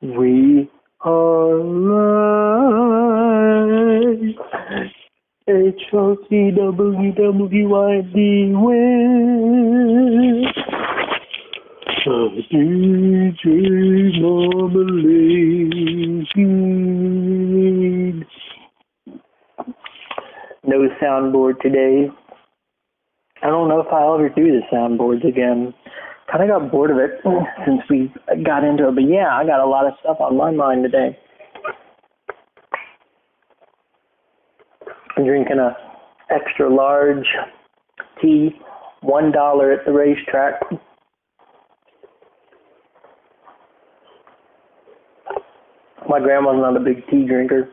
We are live. HOCWWYD win. DJ Marmalade. No soundboard today. I don't know if I'll ever do the soundboards again. Kind of got bored of it since we got into it. But yeah, I got a lot of stuff on my mind today. I'm drinking a extra large tea, $1 at the racetrack. My grandma's not a big tea drinker.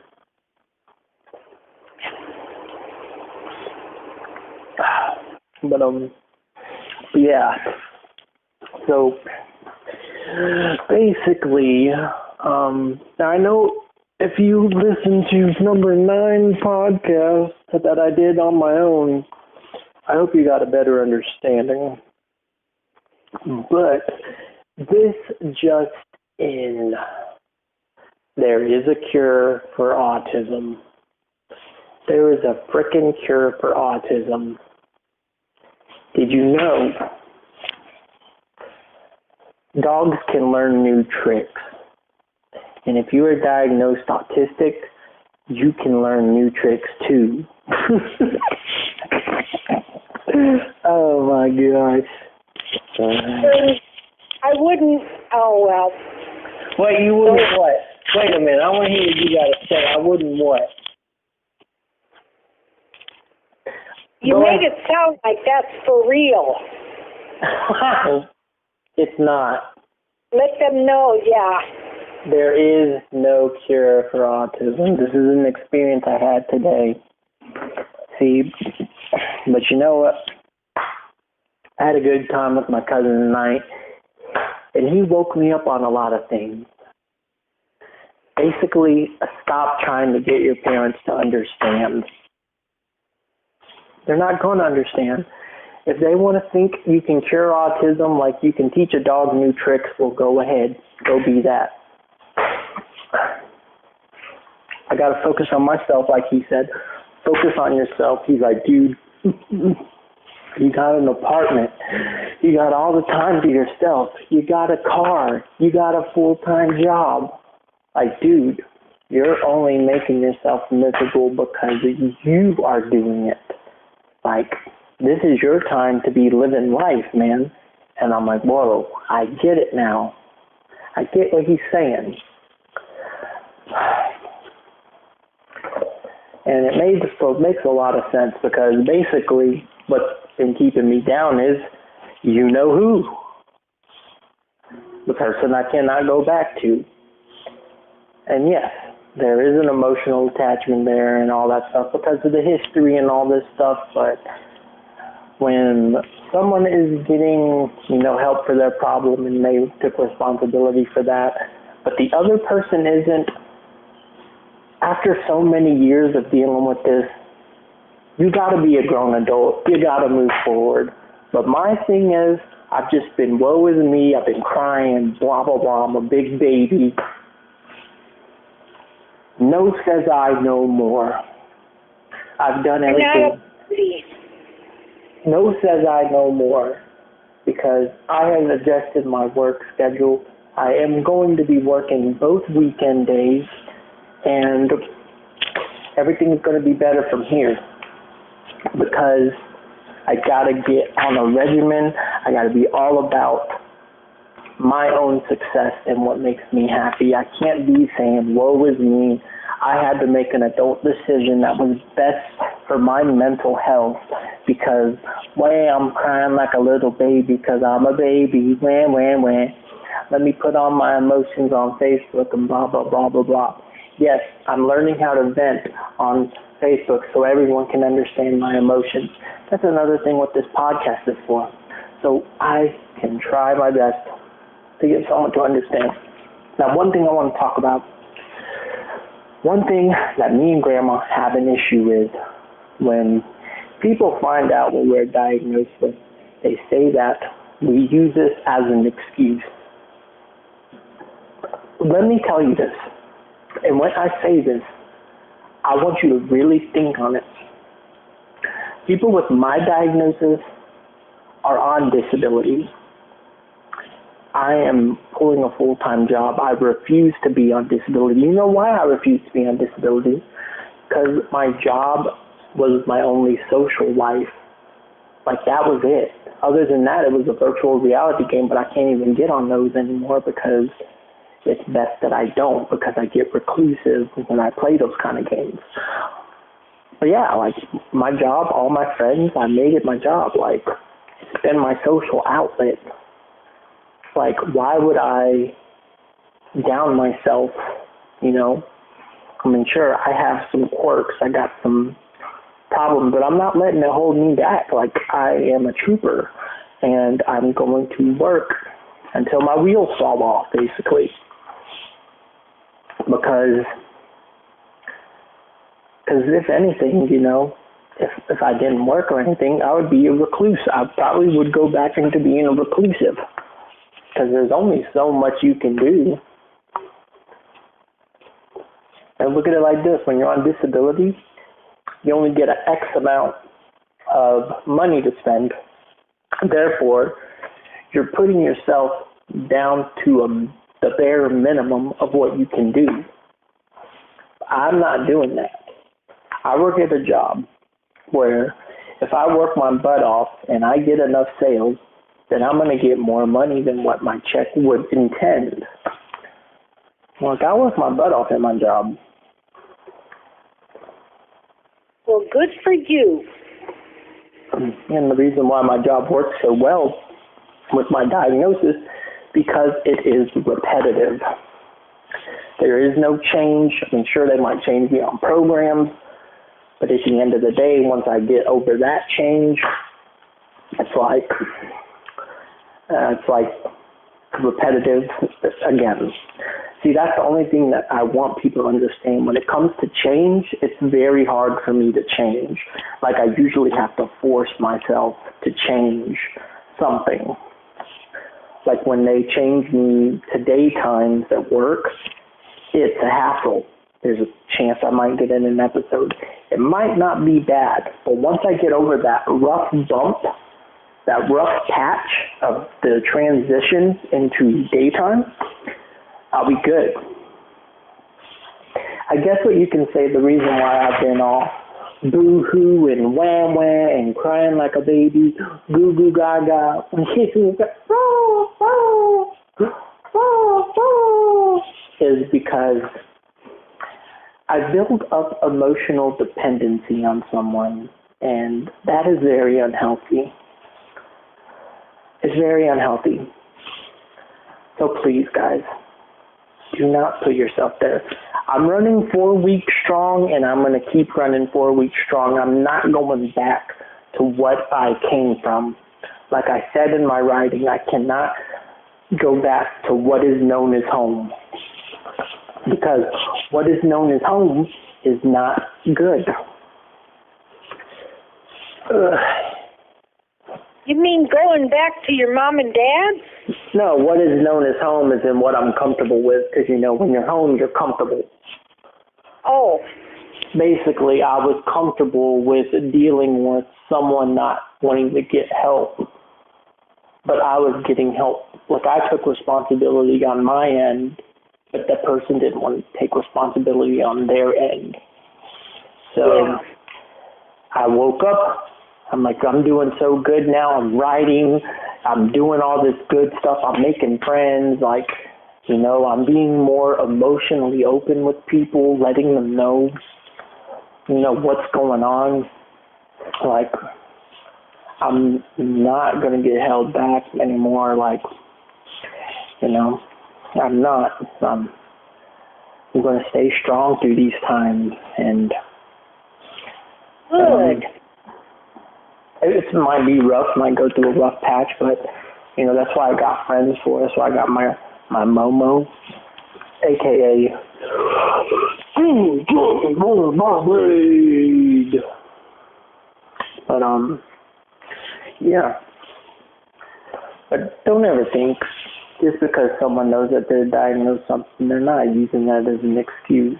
But yeah. So basically, now I know if you listen to number 9 podcast that I did on my own, I hope you got a better understanding. But this just in, there is a cure for autism. There is a frickin' cure for autism. Did you know dogs can learn new tricks? And if you are diagnosed autistic, you can learn new tricks too. Oh my gosh. I wouldn't, oh well. Wait, you wouldn't what? Wait a minute, I want to hear what you got to say. I wouldn't what? You made it sound like that's for real. It's not. Let them know, yeah. There is no cure for autism. This is an experience I had today. See, but you know what? I had a good time with my cousin tonight, and he woke me up on a lot of things. Basically, stop trying to get your parents to understand. They're not going to understand. If they want to think you can cure autism like you can teach a dog new tricks, well, go ahead. Go be that. I got to focus on myself, like he said. Focus on yourself. He's like, dude, you got an apartment. You got all the time to yourself. You got a car. You got a full-time job. Like, dude, you're only making yourself miserable because you are doing it. Like, this is your time to be living life, man. And I'm like, whoa, I get it now. I get what he's saying. And it makes a lot of sense because basically what's been keeping me down is you know who. The person I cannot go back to. And yes, there is an emotional attachment there and all that stuff because of the history and all this stuff, but when someone is getting, help for their problem and they took responsibility for that, but the other person isn't, after so many years of dealing with this, you got to be a grown adult. You got to move forward. But my thing is, I've just been, woe is me, I've been crying, blah, blah, blah, I'm a big baby. No says I no more. I've done everything. No says I no more because I have adjusted my work schedule. I am going to be working both weekend days and everything is going to be better from here because I got to get on a regimen. I got to be all about my own success and what makes me happy. I can't be saying, woe is me. I had to make an adult decision that was best for my mental health because, I'm crying like a little baby because I'm a baby. Let me put all my emotions on Facebook and blah, blah, blah, blah, blah. Yes, I'm learning how to vent on Facebook so everyone can understand my emotions. That's another thing what this podcast is for. So I can try my best to get someone to understand. Now, one thing I want to talk about, one thing that me and Grandma have an issue with when people find out what we're diagnosed with, they say that we use this as an excuse. let me tell you this, and when I say this, I want you to really think on it. People with my diagnosis are on disability. I am pulling a full-time job. I refuse to be on disability. You know why I refuse to be on disability? Because my job was my only social life. Like, that was it. Other than that, it was a virtual reality game, but I can't even get on those anymore because it's best that I don't, because I get reclusive when I play those kind of games. But yeah, like, my job, all my friends, I made it my job. Like, it's been my social outlet. Like, why would I down myself, you know? I mean, sure, I have some quirks. I got some problems, but I'm not letting it hold me back. Like, I am a trooper, and I'm going to work until my wheels fall off, basically. Because if anything, you know, if I didn't work or anything, I would be a recluse. I probably would go back into being a reclusive. Because there's only so much you can do. And look at it like this. When you're on disability, you only get an X amount of money to spend. Therefore, you're putting yourself down to the bare minimum of what you can do. I'm not doing that. I work at a job where if I work my butt off and I get enough sales, then I'm going to get more money than what my check would intend. Like, I work my butt off at my job. Well, good for you. And the reason why my job works so well with my diagnosis, because it is repetitive. There is no change. I mean, sure, they might change me on programs, but at the end of the day, once I get over that change, it's like repetitive again. See, that's the only thing that I want people to understand. When it comes to change, it's very hard for me to change. Like, I usually have to force myself to change something. Like, when they change me to daytimes at work, it's a hassle. There's a chance I might get in an episode. It might not be bad, but once I get over that rough bump, that rough patch of the transition into daytime, I'll be good. I guess what you can say, the reason why I've been all boo-hoo and wah-wah and crying like a baby, goo-goo gaga, is because I build up emotional dependency on someone, and that is very unhealthy. It's very unhealthy. So please, guys, do not put yourself there. I'm running 4 weeks strong, and I'm going to keep running 4 weeks strong. I'm not going back to what I came from. Like I said in my writing, I cannot go back to what is known as home. Because what is known as home is not good. You mean going back to your mom and dad? No, what is known as home is in what I'm comfortable with, because, you know, when you're home, you're comfortable. Oh. Basically, I was comfortable with dealing with someone not wanting to get help, but I was getting help. Like, I took responsibility on my end, but that person didn't want to take responsibility on their end. So yeah. I woke up. I'm like, I'm doing so good now. I'm writing. I'm doing all this good stuff. I'm making friends. Like, you know, I'm being more emotionally open with people, letting them know, you know, what's going on. Like, I'm not going to get held back anymore. Like, you know, I'm not. I'm going to stay strong through these times. And good. It might be rough, might go through a rough patch, but, you know, that's why I got friends for. That's why I got my Momo, a.k.a. But, yeah. But don't ever think just because someone knows that they're diagnosed something, they're not using that as an excuse.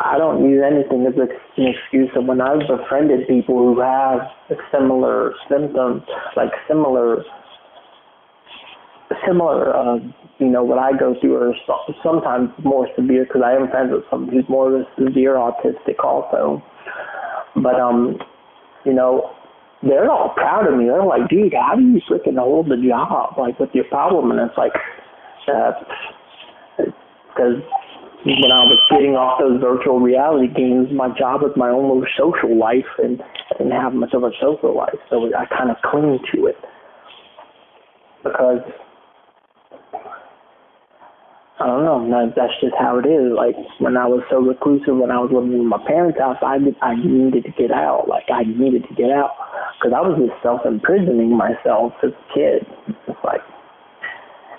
I don't use anything as an excuse. And when I've befriended people who have similar symptoms, like similar, what I go through, or sometimes more severe, because I am friends with someone who's more of a severe autistic also. But, they're all proud of me. They're like, dude, how do you freaking hold the job, like, with your problem? And it's like, because when I was getting off those virtual reality games, my job was my own little social life, and I didn't have much of a social life, so I kind of cling to it. Because, I don't know, that's just how it is. Like, when I was so reclusive, when I was living in my parents' house, I needed to get out. Like, I needed to get out, because I was just self-imprisoning myself as a kid. It's like,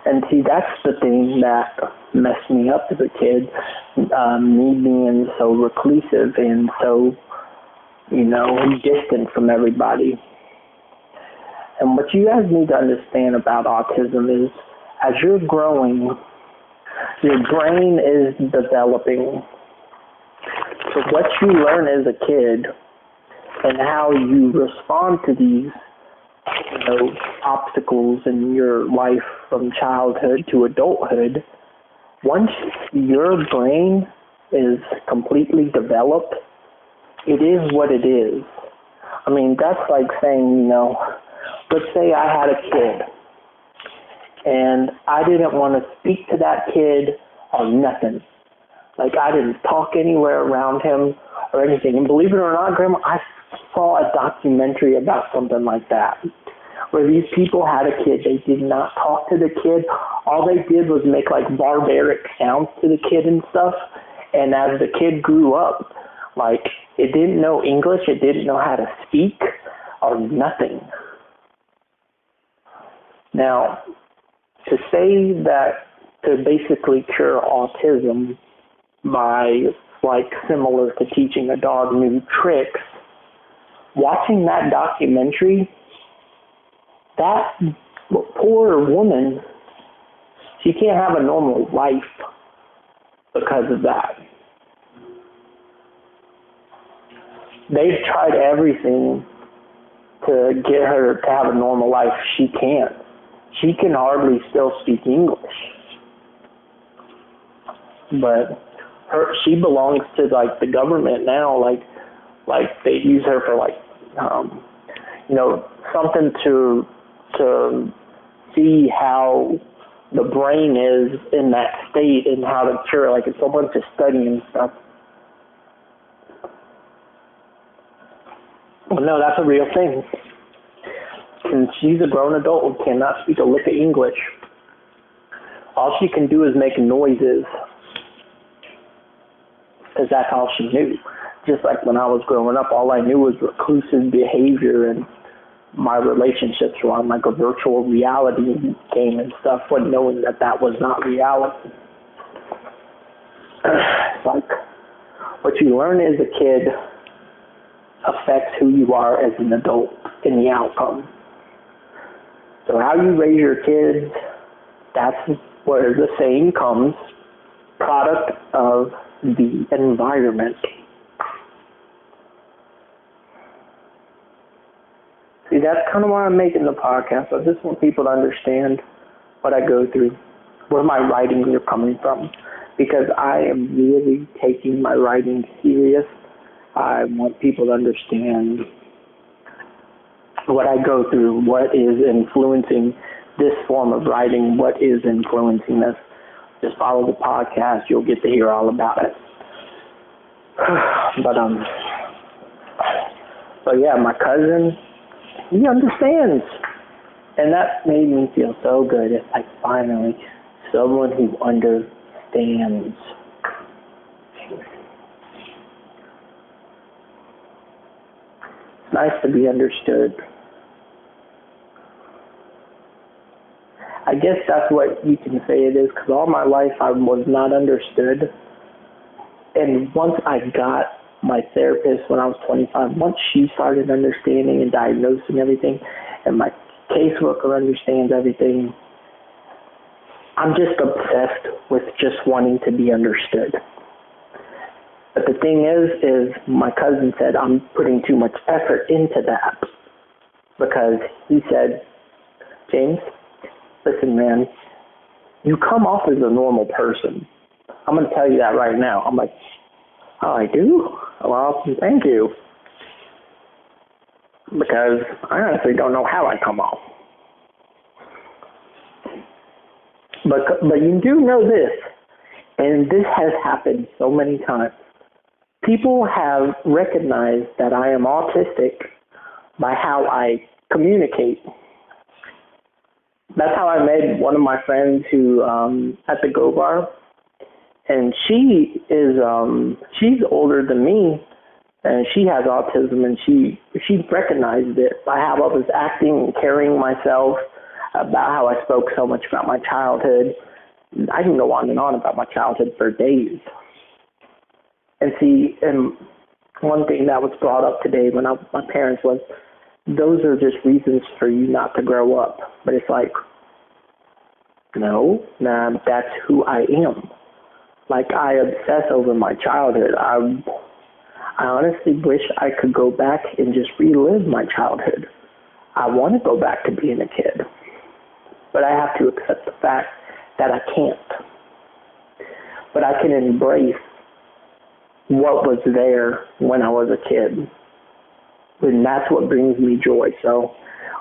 and see, that's the thing that messed me up as a kid, me being so reclusive and so, distant from everybody. And what you guys need to understand about autism is, as you're growing, your brain is developing. So what you learn as a kid and how you respond to these, obstacles in your life from childhood to adulthood, once your brain is completely developed, it is what it is. I mean, that's like saying, let's say I had a kid and I didn't want to speak to that kid or nothing. Like, I didn't talk anywhere around him or anything. And believe it or not, Grandma, I saw a documentary about something like that, where these people had a kid. They did not talk to the kid. All they did was make, like, barbaric sounds to the kid and stuff. And as the kid grew up, like, it didn't know English. It didn't know how to speak or nothing. Now, to say that to basically cure autism by, like, similar to teaching a dog new tricks, watching that documentary, that poor woman, she can't have a normal life because of that. They've tried everything to get her to have a normal life. She can't. She can hardly still speak English. But she belongs to, like, the government now. Like they use her for, like, something to see how the brain is in that state and how to cure. Like, it's a bunch of studying stuff. But no, that's a real thing. And she's a grown adult who cannot speak a lick of English. All she can do is make noises, because that's all she knew. Just like when I was growing up, all I knew was reclusive behavior, and my relationships were on, like, a virtual reality game and stuff, but knowing that that was not reality. Like, what you learn as a kid affects who you are as an adult in the outcome. So how you raise your kids, that's where the saying comes, product of the environment. See, that's kind of why I'm making the podcast. I just want people to understand what I go through, where my writings are coming from, because I am really taking my writing serious. I want people to understand what I go through, what is influencing this form of writing, what is influencing this. Just follow the podcast. You'll get to hear all about it. But yeah, my cousin, he understands. And that made me feel so good. It's like, finally, someone who understands. It's nice to be understood. I guess that's what you can say it is, because all my life I was not understood. And once I got my therapist when I was 25, once she started understanding and diagnosing everything, and my caseworker understands everything, I'm just obsessed with just wanting to be understood. But the thing is my cousin said I'm putting too much effort into that because he said, James, listen, man, you come off as a normal person. I'm going to tell you that right now. I'm like, oh, I do? Well, thank you. Because I honestly don't know how I come off. But you do know this, and this has happened so many times. People have recognized that I am autistic by how I communicate. That's how I met one of my friends who at the Go Bar, and she's older than me, and she has autism, and she recognized it by how I was acting and carrying myself, about how I spoke so much about my childhood. I can go on and on about my childhood for days. And see, and one thing that was brought up today when my parents was, those are just reasons for you not to grow up. But it's like, no, that's who I am. Like, I obsess over my childhood. I honestly wish I could go back and just relive my childhood. I want to go back to being a kid. But I have to accept the fact that I can't. But I can embrace what was there when I was a kid. And that's what brings me joy. So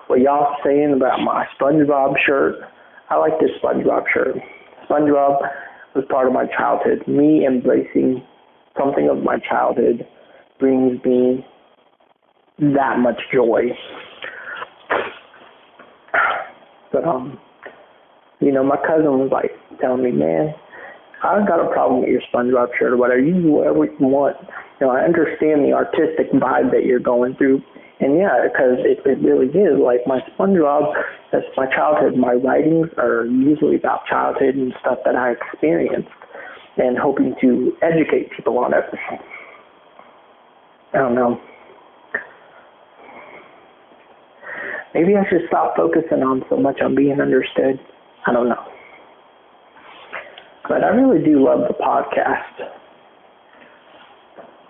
what y'all saying about my SpongeBob shirt, I like this SpongeBob shirt. SpongeBob was part of my childhood. Me embracing something of my childhood brings me that much joy. But, my cousin was like telling me, man, I got a problem with your SpongeBob shirt or whatever. You do whatever you want. I understand the artistic vibe that you're going through. And yeah, because it really is. Like my SpongeBob, that's my childhood. My writings are usually about childhood and stuff that I experienced and hoping to educate people on it. I don't know. Maybe I should stop focusing on so much on being understood. I don't know. But I really do love the podcast.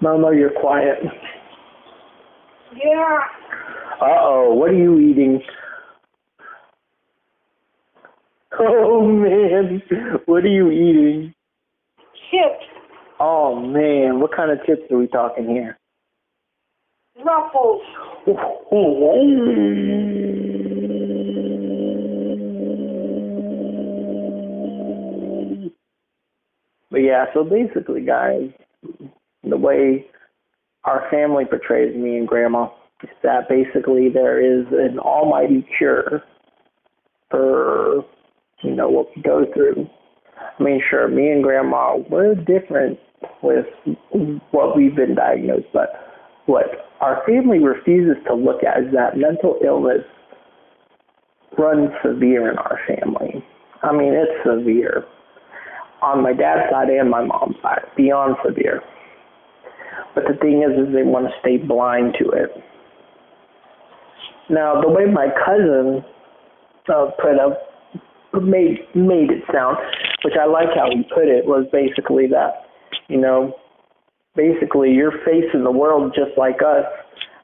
Momo, you're quiet. Yeah. Uh-oh, what are you eating? Oh, man, what are you eating? Chips. Oh, man, what kind of chips are we talking here? Ruffles. But yeah, so basically, guys, the way our family portrays me and Grandma is that basically there is an almighty cure for, what we go through. I mean, sure, me and Grandma, we're different with what we've been diagnosed, but what our family refuses to look at is that mental illness runs severe in our family. I mean, it's severe. On my dad's side and my mom's side, beyond severe. But the thing is they want to stay blind to it. Now, the way my cousin made it sound, which I like how he put it, was basically that, basically you're facing the world just like us.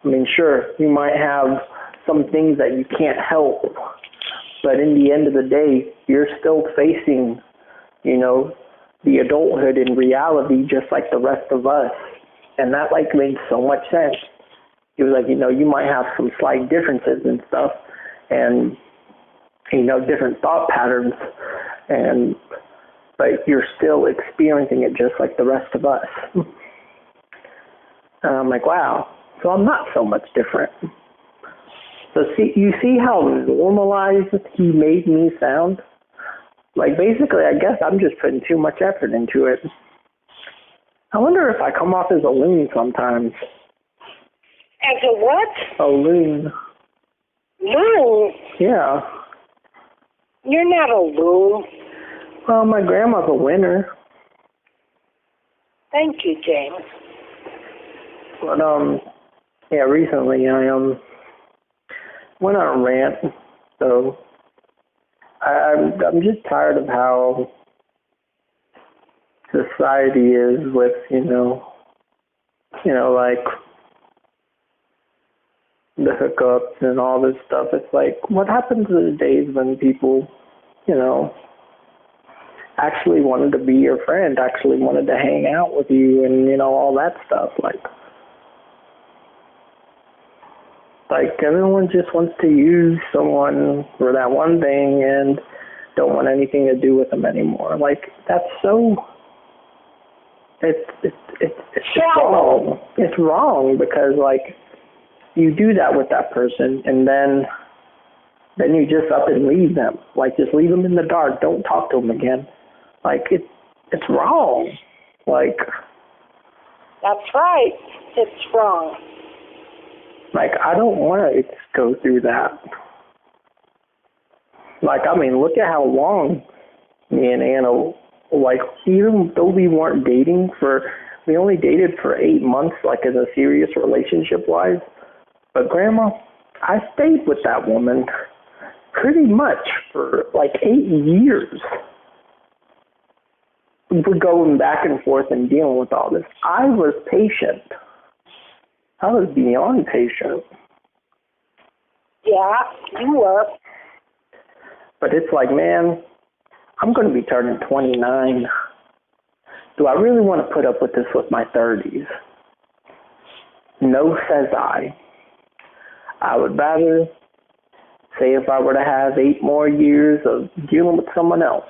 I mean, sure, you might have some things that you can't help, but in the end of the day, you're still facing the adulthood in reality just like the rest of us. And that made so much sense. He was like, you might have some slight differences and stuff and, different thought patterns, but you're still experiencing it just like the rest of us. And I'm like, wow, so I'm not so much different. So you see how normalized he made me sound? Like, basically, I guess I'm just putting too much effort into it. I wonder if I come off as a loon sometimes. As a what? A loon. Loon? Yeah. You're not a loon. Well, my grandma's a winner. Thank you, James. But, yeah, recently I went on a rant, so I'm just tired of how society is with, like the hookups and all this stuff. It's like, what happened to the days when people, actually wanted to be your friend, actually wanted to hang out with you and, all that stuff. Like everyone just wants to use someone for that one thing and don't want anything to do with them anymore. Like that's so, it's wrong. It's wrong because like you do that with that person and then you just up and leave them. Like just leave them in the dark. Don't talk to them again. Like it's wrong. Like that's right. It's wrong. Like I don't want to go through that. Like I mean, look at how long me and Anna, like even though we weren't dating we only dated for 8 months, like as a serious relationship wise. But Grandma, I stayed with that woman pretty much for like 8 years. We're going back and forth and dealing with all this. I was patient. I was beyond patient. Yeah, you were. But it's like, man, I'm going to be turning 29. Do I really want to put up with this with my 30s? No, says I. I would rather say if I were to have 8 more years of dealing with someone else,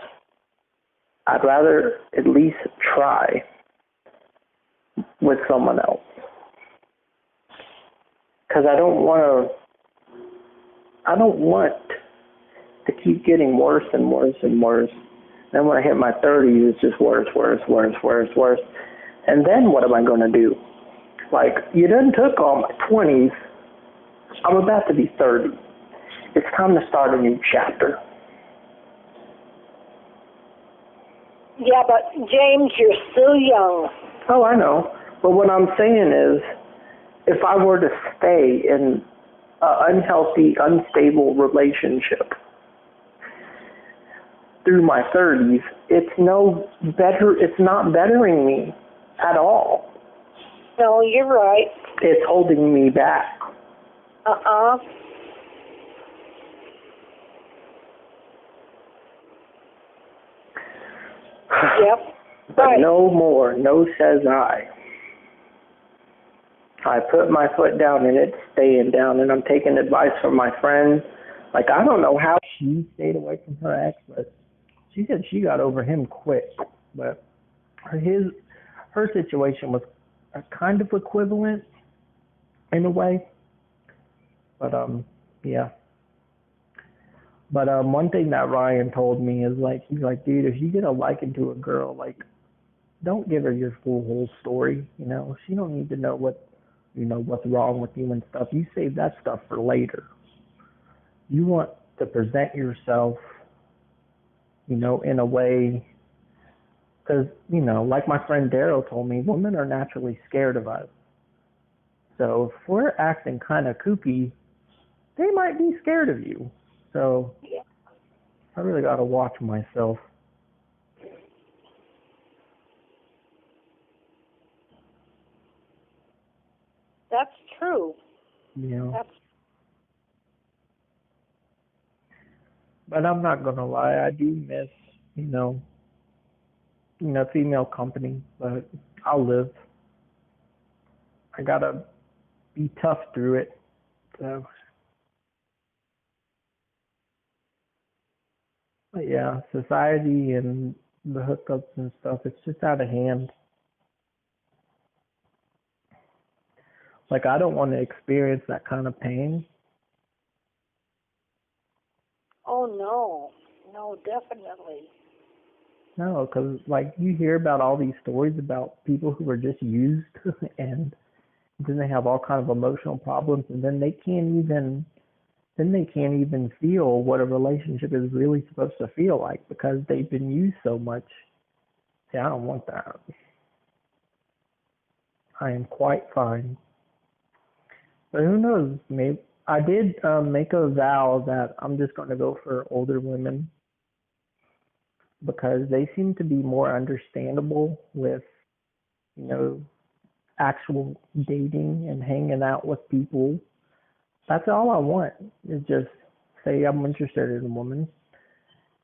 I'd rather at least try with someone else. Because I don't want to keep getting worse and worse and worse. Then when I hit my 30s, it's just worse. And then what am I going to do? Like, you done took all my 20s. I'm about to be 30. It's time to start a new chapter. Yeah, but James, you're still young. Oh, I know. But what I'm saying is, if I were to stay in an unhealthy, unstable relationship through my 30s, it's not bettering me at all. No, you're right. It's holding me back. Yep. But right. No more. No, says I. I put my foot down and it's staying down, and I'm taking advice from my friend. Like, I don't know how she stayed away from her ex, but she said she got over him quick. But her situation was kind of equivalent in a way. But yeah. But one thing that Ryan told me is like, he's like, dude, if you get a liking to a girl, like, don't give her your whole story. She don't need to know what's wrong with you and stuff. You save that stuff for later. You want to present yourself, in a way, because, like my friend Daryl told me, women are naturally scared of us. So if we're acting kind of kooky, they might be scared of you. So yeah. I really got to watch myself. That's true. But I'm not gonna lie, I do miss, female company. But I'll live. I gotta be tough through it. So, but yeah, society and the hookups and stuff, it's just out of hand. Like, I don't want to experience that kind of pain. Oh, no, definitely. No, because, like, you hear about all these stories about people who were just used and then they have all kinds of emotional problems, and then they can't even feel what a relationship is really supposed to feel like because they've been used so much. See, I don't want that. I am quite fine. But who knows? Maybe I did make a vow that I'm just going to go for older women because they seem to be more understandable with, actual dating and hanging out with people. That's all I want is just say I'm interested in a woman.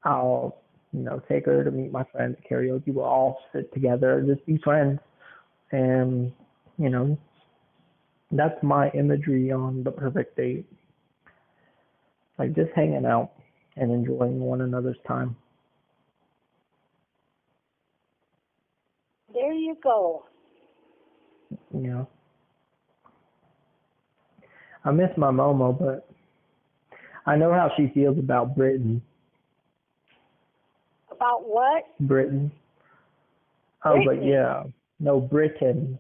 I'll, take her to meet my friends at karaoke. We'll all sit together and just be friends. And, that's my imagery on the perfect date. Like just hanging out and enjoying one another's time. There you go. I miss my Momo, but I know how she feels about Britain. About what? Britain. Oh, Brittany. but yeah. No, Britain.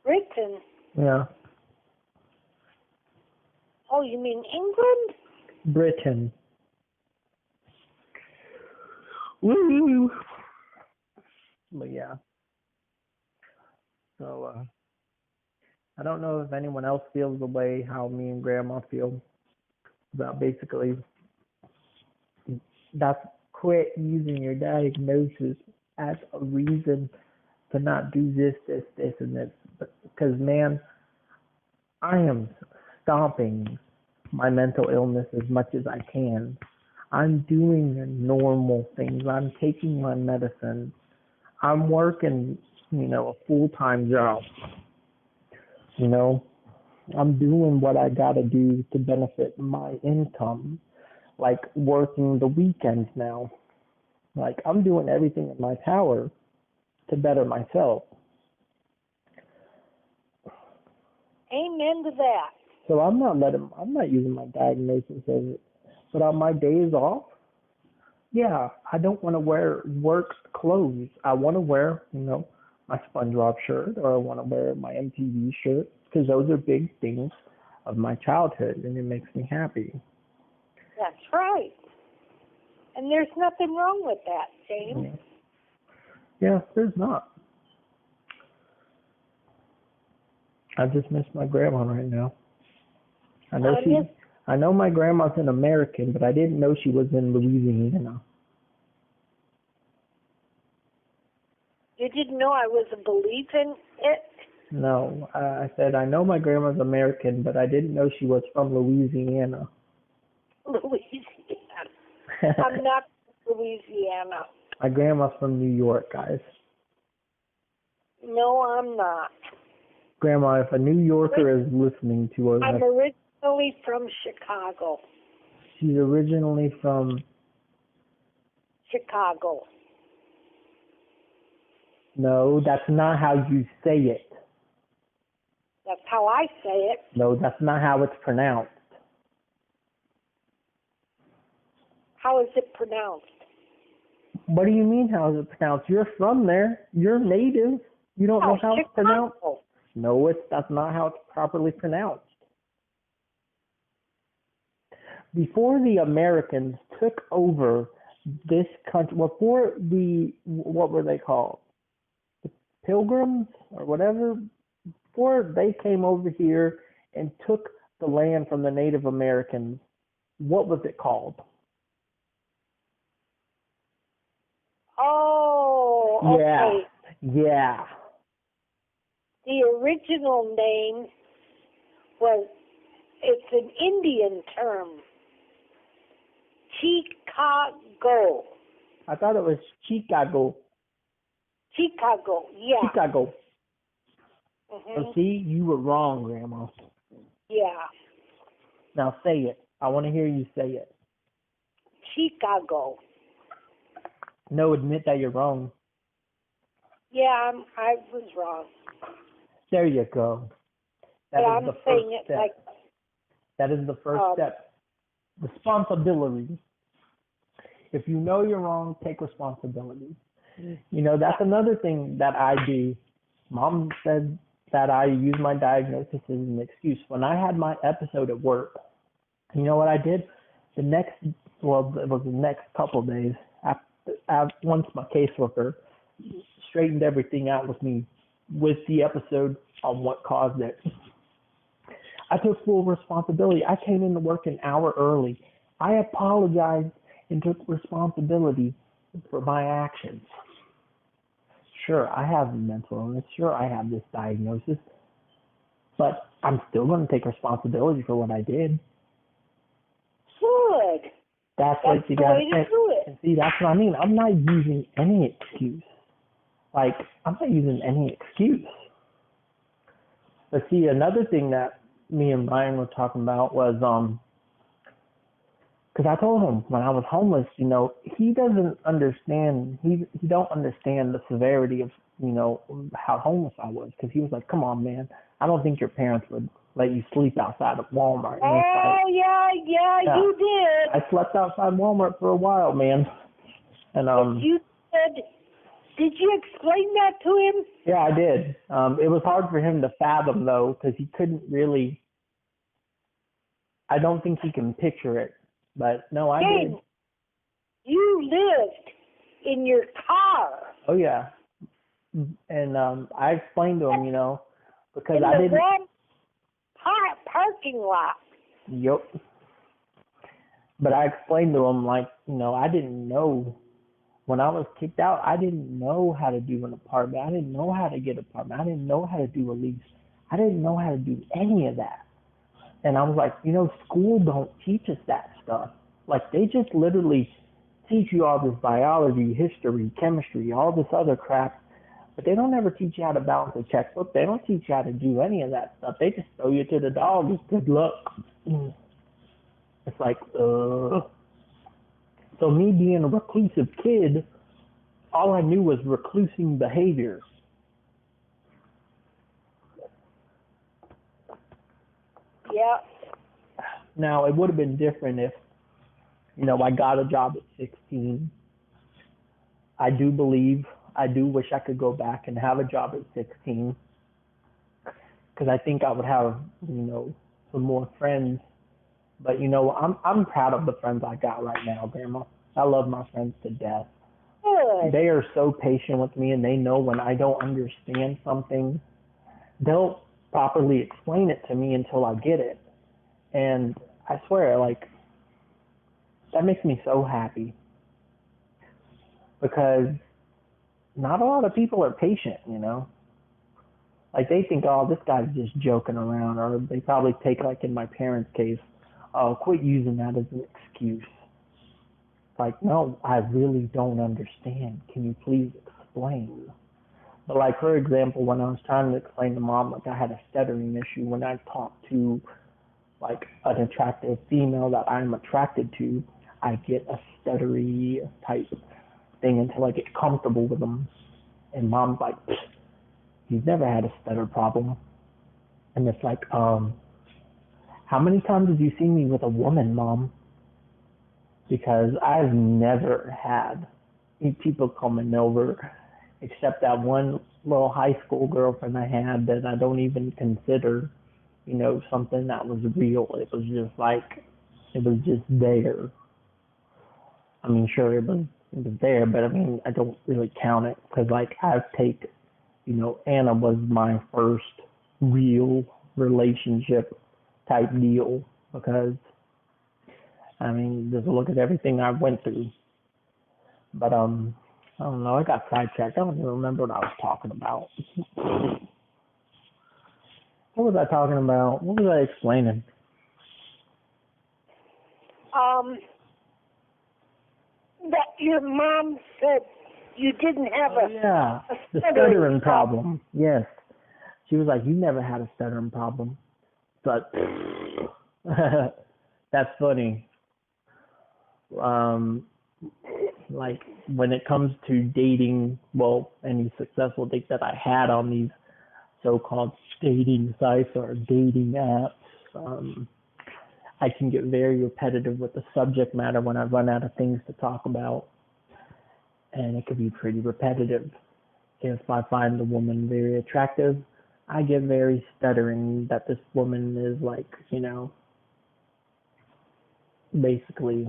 Britain? Yeah. Oh, you mean England? Britain. Woo! But yeah. So, I don't know if anyone else feels the way how me and Grandma feel about basically that's quit using your diagnosis as a reason to not do this, and this. Because, man, I am stopping my mental illness as much as I can. I'm doing the normal things. I'm taking my medicine. I'm working, a full-time job. I'm doing what I gotta do to benefit my income, like working the weekends now. Like I'm doing everything in my power to better myself. Amen to that. So I'm not using my diagnosis as it. But on my days off, yeah, I don't want to wear work clothes. I want to wear, my SpongeBob shirt, or I want to wear my MTV shirt, because those are big things of my childhood, and it makes me happy. That's right. And there's nothing wrong with that, James. Yeah, there's not. I just miss my grandma right now. I know my grandma's an American, but I didn't know she was in Louisiana. You didn't know I was believing it? No, I said I know my grandma's American, but I didn't know she was from Louisiana. Louisiana. I'm not from Louisiana. My grandma's from New York, guys. No, I'm not. Grandma, if a New Yorker is listening to us... I'm originally from Chicago. She's originally from... Chicago. No, that's not how you say it. That's how I say it. No, that's not how it's pronounced. How is it pronounced? What do you mean, how is it pronounced? You're from there. You're native. You don't know how it's pronounced? No, that's not how it's properly pronounced. Before the Americans took over this country, before what were they called? The Pilgrims or whatever? Before they came over here and took the land from the Native Americans, what was it called? Oh, okay. Yeah. The original name it's an Indian term. Chicago. I thought it was Chicago. Chicago, yeah. Chicago. Mm-hmm. Oh, see, you were wrong, Grandma. Yeah. Now say it. I want to hear you say it. Chicago. No, admit that you're wrong. Yeah, I was wrong. There you go. But I'm saying it like... That is the first step. Responsibility. If you know you're wrong, take responsibility. That's another thing that I do. Mom said that I use my diagnosis as an excuse. When I had my episode at work, you know what I did? It was the next couple of days, once my caseworker straightened everything out with me with the episode on what caused it. I took full responsibility. I came into work an hour early. I apologized and took responsibility for my actions. Sure, I have mental illness. Sure, I have this diagnosis. But I'm still going to take responsibility for what I did. Good. That's what you got to do it. And see, that's what I mean. I'm not using any excuse. Like, I'm not using any excuse. But see, another thing that me and Ryan were talking about was, because I told him when I was homeless, you know, he doesn't understand, he don't understand the severity of, you know, how homeless I was. Because he was like, come on, man, I don't think your parents would let you sleep outside of Walmart. And oh, like, yeah, you did. I slept outside Walmart for a while, man. And did you explain that to him? Yeah, I did. It was hard for him to fathom, though, because he couldn't really, I don't think he can picture it. But, no, I did. You lived in your car. Oh, yeah. And I explained to him, you know, because in I didn't. In the parking lot. Yep. But I explained to him, like, you know, I didn't know. When I was kicked out, I didn't know how to do an apartment. I didn't know how to get an apartment. I didn't know how to do a lease. I didn't know how to do any of that. And I was like, you know, school don't teach us that stuff. Like, they just literally teach you all this biology, history, chemistry, all this other crap. But they don't ever teach you how to balance a checkbook. They don't teach you how to do any of that stuff. They just throw you to the dogs. Good luck. It's like, So me being a reclusive kid, all I knew was reclusing behavior. Yeah. Now, it would have been different if, you know, I got a job at 16. I do wish I could go back and have a job at 16. Because I think I would have, you know, some more friends. But, you know, I'm proud of the friends I got right now, Grandma. I love my friends to death. Good. They are so patient with me, and they know when I don't understand something, they'll properly explain it to me until I get it. And I swear, like, that makes me so happy. Because not a lot of people are patient, you know. Like, they think, oh, this guy's just joking around. Or they probably take, like in my parents' case, oh, quit using that as an excuse. Like, no, I really don't understand. Can you please explain? But, like, for example, when I was trying to explain to Mom, like, I had a stuttering issue when I talked to, like, an attractive female that I'm attracted to, I get a stuttery type thing until I get comfortable with them. And Mom's like, you've never had a stutter problem. And it's like, how many times have you seen me with a woman, Mom? Because I've never had people coming over, except that one little high school girlfriend I had that I don't even consider, you know, something that was real. It was just like, it was just there. I mean, sure, it was there, but I mean, I don't really count it because, like, you know, Anna was my first real relationship type deal because, I mean, just look at everything I went through. But, I don't know, I got sidetracked. I don't even remember what I was talking about. What was I talking about? What was I explaining? That your mom said you didn't have the stuttering problem. Yes. She was like, you never had a stuttering problem. But that's funny. Like, when it comes to dating, well, any successful date that I had on these so-called dating sites or dating apps, I can get very repetitive with the subject matter when I run out of things to talk about. And it could be pretty repetitive. If I find the woman very attractive, I get very stuttering that this woman is, like, you know, basically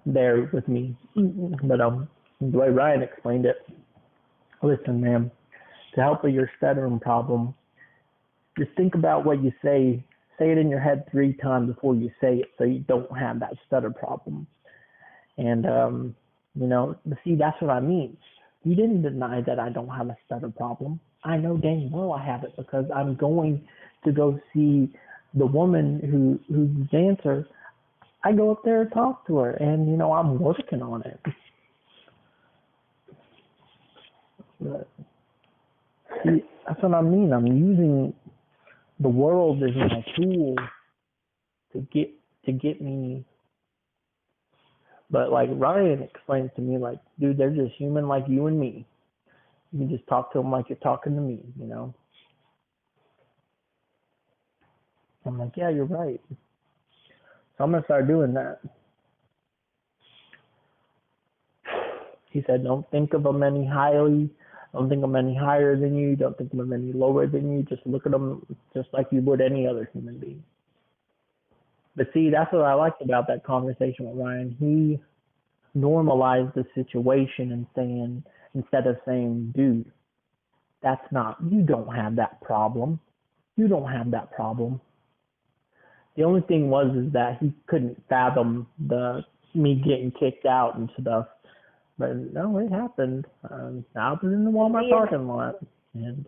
there with me. But the way Ryan explained it, listen, ma'am, to help with your stuttering problem, just think about what you say say it in your head 3 times before you say it so you don't have that stutter problem. And, but see, that's what I mean. You didn't deny that I don't have a stutter problem. I know dang well I have it because I'm going to go see the woman who's the dancer. I go up there and talk to her, and, I'm working on it. But, see, that's what I mean. I'm using the world as my tool to get me. But like Ryan explains to me, like, dude, they're just human like you and me. You can just talk to them like you're talking to me, I'm like, yeah, you're right. So I'm gonna start doing that. He said, don't think of them any highly. Don't think of them any higher than you. Don't think of them any lower than you. Just look at them just like you would any other human being. But see, that's what I liked about that conversation with Ryan. He normalized the situation and saying, instead of saying, dude, you don't have that problem. You don't have that problem. The only thing is that he couldn't fathom me getting kicked out and stuff. But no, it happened. I was in the Walmart parking lot, and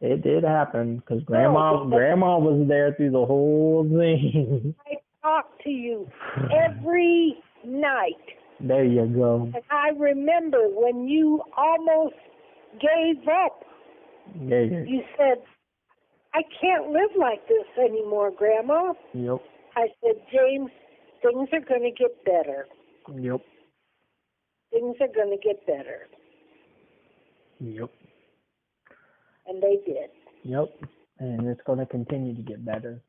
it did happen because Grandma was there through the whole thing. I talk to you every night. There you go. And I remember when you almost gave up. Yeah. You said, I can't live like this anymore, Grandma. Yep. I said, James, things are going to get better. Yep. Things are going to get better. Yep. And they did. Yep. And it's going to continue to get better.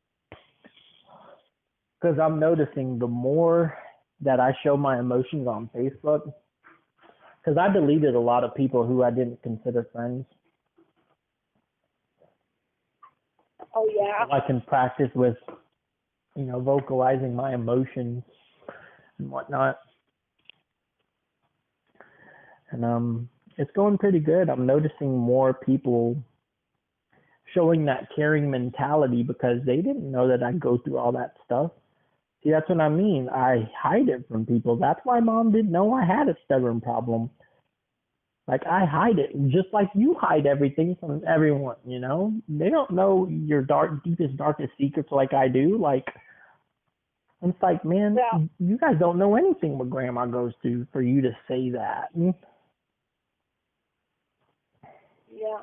Because I'm noticing the more that I show my emotions on Facebook, because I deleted a lot of people who I didn't consider friends. Oh, yeah? So I can practice with, vocalizing my emotions and whatnot. And it's going pretty good. I'm noticing more people showing that caring mentality because they didn't know that I go through all that stuff. See, that's what I mean. I hide it from people. That's why Mom didn't know I had a stubborn problem. Like, I hide it, just like you hide everything from everyone, They don't know your deepest, darkest secrets like I do. Like, it's like, man, you guys don't know anything what Grandma goes through for you to say that. Yeah.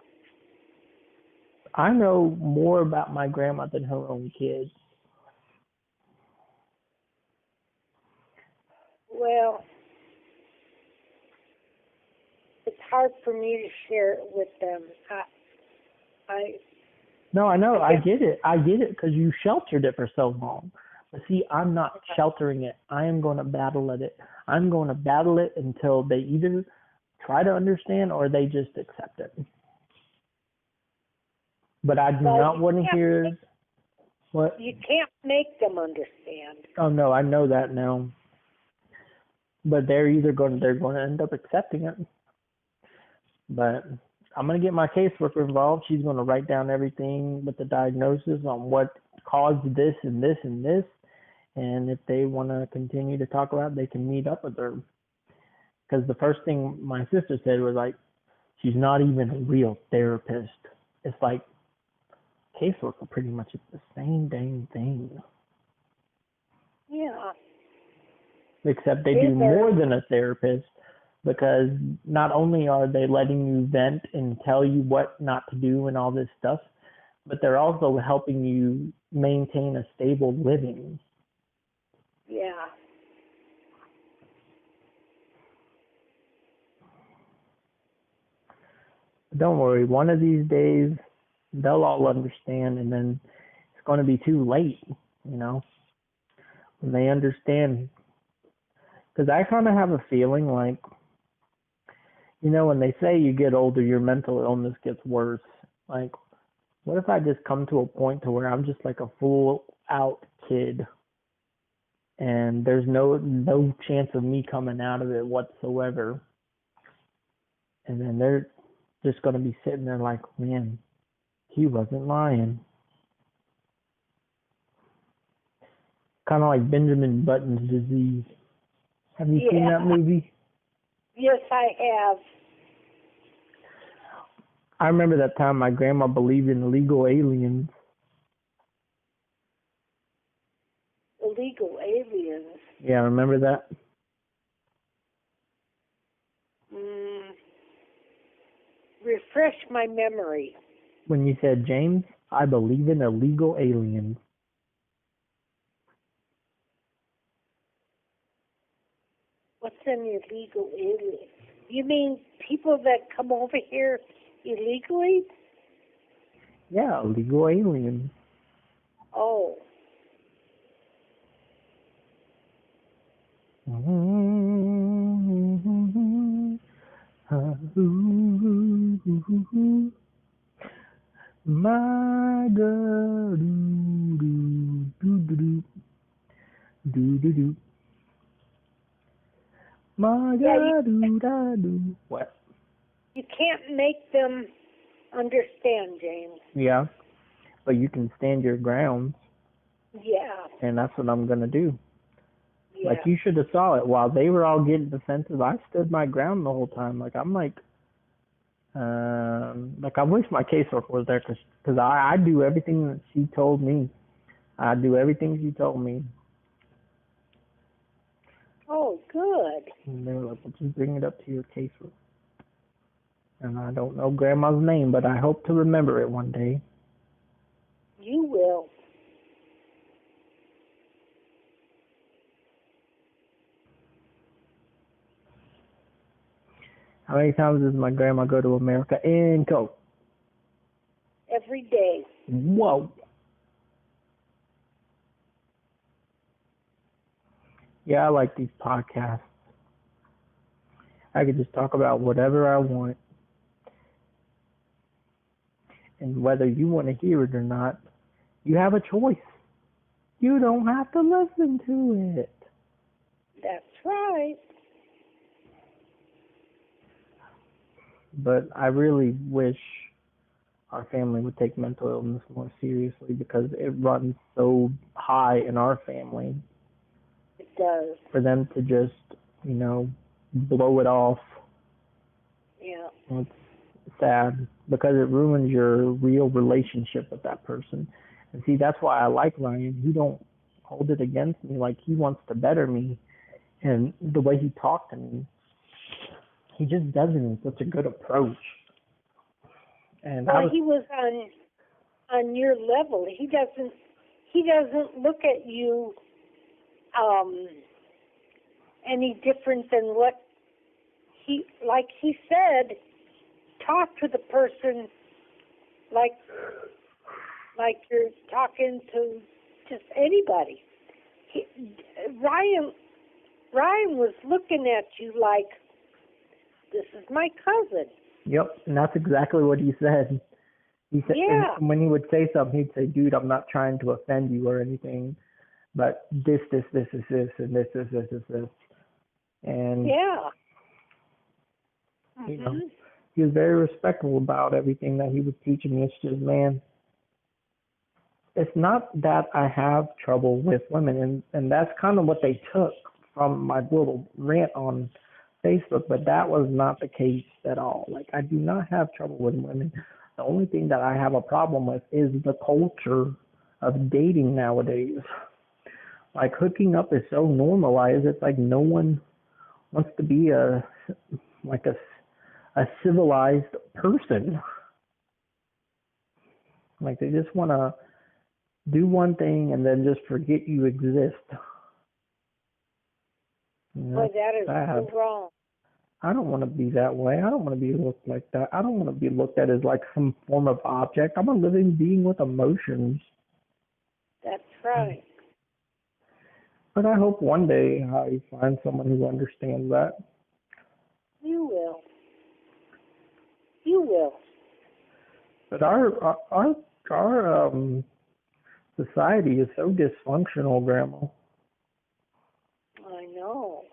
I know more about my grandma than her own kids. Well, it's hard for me to share it with them. No, I know. I get it. Because you sheltered it for so long. But see, I'm not sheltering it. I am going to battle at it. I'm going to battle it until they either try to understand or they just accept it. But I do not want to hear what. You can't make them understand. Oh no, I know that now. But they're going to end up accepting it. But I'm going to get my caseworker involved. She's going to write down everything with the diagnosis on what caused this and this and this. And if they want to continue to talk about it, they can meet up with her. Because the first thing my sister said was like, she's not even a real therapist. It's like, caseworker pretty much is the same dang thing. Yeah. Except they do more than a therapist, because not only are they letting you vent and tell you what not to do and all this stuff, but they're also helping you maintain a stable living. Yeah. Don't worry, one of these days they'll all understand, and then it's going to be too late, when they understand. Because I kind of have a feeling like, when they say you get older, your mental illness gets worse. Like, what if I just come to a point to where I'm just like a full out kid, and there's no chance of me coming out of it whatsoever, and then they're just going to be sitting there like, man, he wasn't lying. Kind of like Benjamin Button's disease. Have you seen that movie? Yes, I have. I remember that time my grandma believed in illegal aliens. Illegal aliens? Yeah, remember that? Refresh my memory. When you said, James, I believe in illegal aliens. What's an illegal alien? You mean people that come over here illegally? Yeah, illegal aliens. Oh. My God, do. My God, do. What? You can't make them understand, James. Yeah, but you can stand your grounds. Yeah. And that's what I'm gonna do. Yeah. Like, you should have saw it. While they were all getting defensive, I stood my ground the whole time. Like, I'm like I wish my caseworker was there, because I do everything that she told me. I do everything she told me. Oh, good. And they were like, well, just bring it up to your caseworker. And I don't know Grandma's name, but I hope to remember it one day. You will. How many times does my grandma go to America and go? Every day. Whoa. Yeah, I like these podcasts. I could just talk about whatever I want. And whether you want to hear it or not, you have a choice. You don't have to listen to it. That's right. But I really wish our family would take mental illness more seriously, because it runs so high in our family. It does. For them to just, blow it off. Yeah. It's sad, because it ruins your real relationship with that person. And see, that's why I like Ryan. He don't hold it against me. Like, he wants to better me. And the way he talked to me, he just does it in such a good approach. And he was on your level. He doesn't look at you any different than what he said. Talk to the person like you're talking to just anybody. Ryan was looking at you like, this is my cousin. Yep, and that's exactly what he said. He said, yeah. And when he would say something, he'd say, dude, I'm not trying to offend you or anything, but this is this, and this is this. And, yeah. he was very respectful about everything that he was teaching me. It's just, man, it's not that I have trouble with women, and that's kind of what they took from my little rant on Facebook, but that was not the case at all. Like, I do not have trouble with women. The only thing that I have a problem with is the culture of dating nowadays. Like, hooking up is so normalized. It's like no one wants to be a civilized person. Like, they just want to do one thing and then just forget you exist. Boy, that is so wrong. I don't want to be that way. I don't want to be looked like that. I don't want to be looked at as like some form of object. I'm a living being with emotions. That's right. But I hope one day I find someone who understands that. You will. You will. But our society is so dysfunctional, Grandma. I know.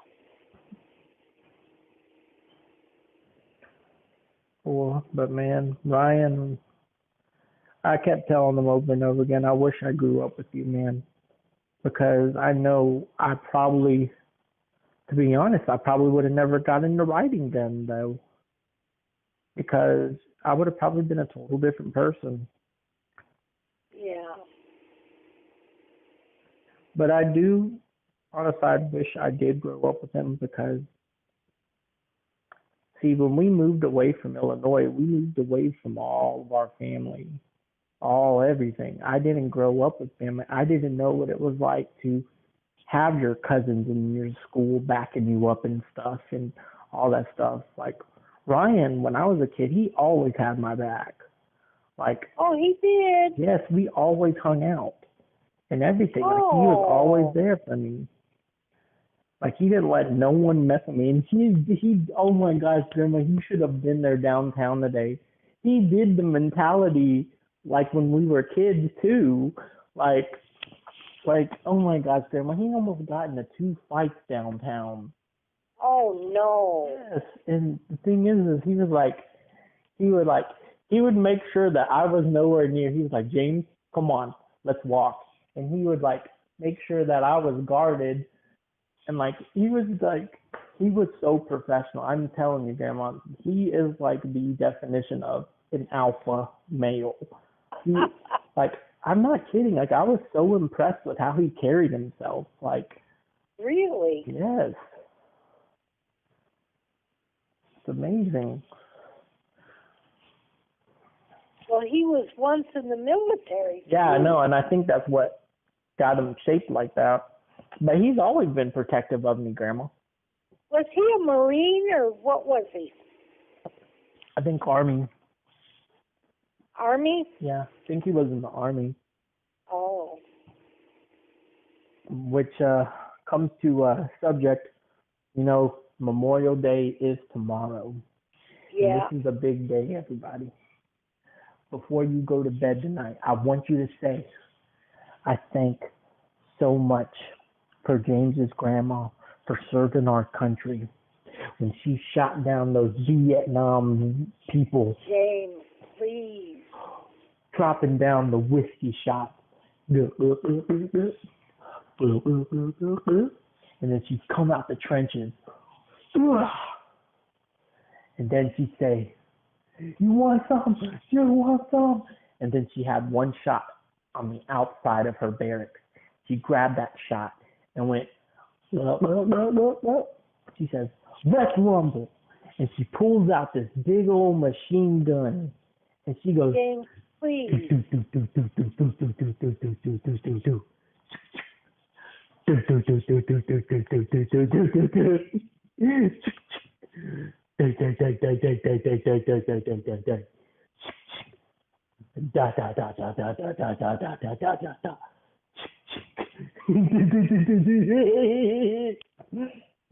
Well, but man, Ryan, I kept telling them over and over again, I wish I grew up with you, man. because I know to be honest, I probably would have never got into writing then, though, because I would have probably been a total different person. Yeah. But I do, on a side, wish I did grow up with him because, see, when we moved away from Illinois, we moved away from all of our family, everything. I didn't grow up with family. I didn't know what it was like to have your cousins in your school backing you up and stuff and all that stuff. Like Ryan, when I was a kid, he always had my back. Like, Oh, he did. yes, we always hung out and everything. Like, he was always there for me. Like, he didn't let no one mess with me. And he, oh my gosh, Grandma, you should have been there downtown today. He did the mentality like when we were kids too. Like, oh my gosh, Grandma, he almost got into 2 fights downtown. Oh no. Yes, and the thing is he would make sure that I was nowhere near. He was like, James, come on, let's walk. And he would like make sure that I was guarded. And like he was so professional. I'm telling you, Grandma, he is like the definition of an alpha male. He, like, I'm not kidding. Like, I was so impressed with how he carried himself. Like, really? Yes. It's amazing. Well, he was once in the military. Yeah, I know, and I think that's what got him shaped like that. But he's always been protective of me, Grandma. Was he a Marine or what was he? I think Army. Army? Yeah, I think he was in the Army. Oh. Which comes to subject, Memorial Day is tomorrow. Yeah. And this is a big day, everybody. Before you go to bed tonight, I want you to say, I thank so much for James's grandma for serving our country when she shot down those Vietnam people. James, please. Dropping down the whiskey shot. And then she'd come out the trenches. And then she'd say, you want some? You want some? And then she had one shot on the outside of her barracks. She grabbed that shot and went, she says, let's rumble. And she pulls out this big old machine gun. And she goes, James, please.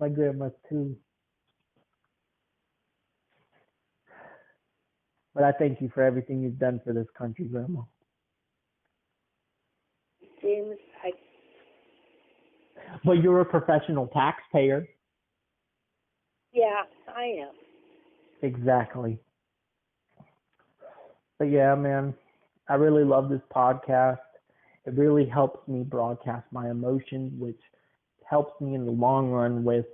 My grandma too. But I thank you for everything you've done for this country, Grandma. James, But you're a professional taxpayer. Yeah, I am. Exactly. But yeah, man, I really love this podcast. It really helps me broadcast my emotions, which helps me in the long run with,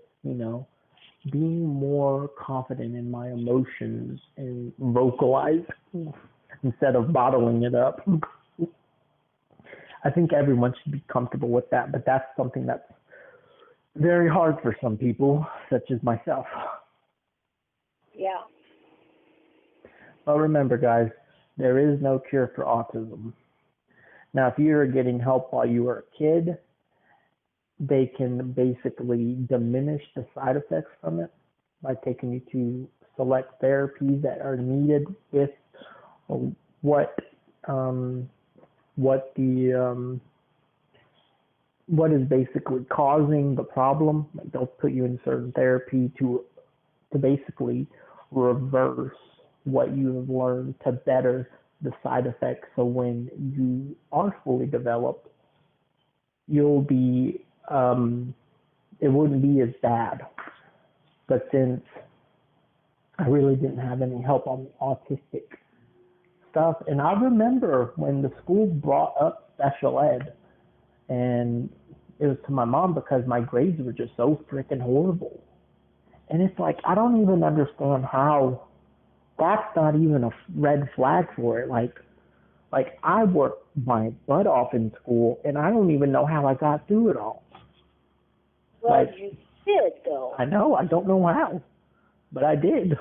being more confident in my emotions and vocalize instead of bottling it up. I think everyone should be comfortable with that, but that's something that's very hard for some people, such as myself. Yeah. But remember, guys, there is no cure for autism. Now, if you were getting help while you were a kid, they can basically diminish the side effects from it by taking you to select therapies that are needed with what is basically causing the problem. Like, they'll put you in certain therapy to basically reverse what you have learned to better the side effects. So when you are fully developed, you'll be it wouldn't be as bad. But since I really didn't have any help on the autistic stuff, and I remember when the school brought up special ed, and it was to my mom because my grades were just so freaking horrible. And it's like, I don't even understand how that's not even a red flag for it. Like I worked my butt off in school, and I don't even know how I got through it all. Well, you did, though. I know. I don't know how, but I did.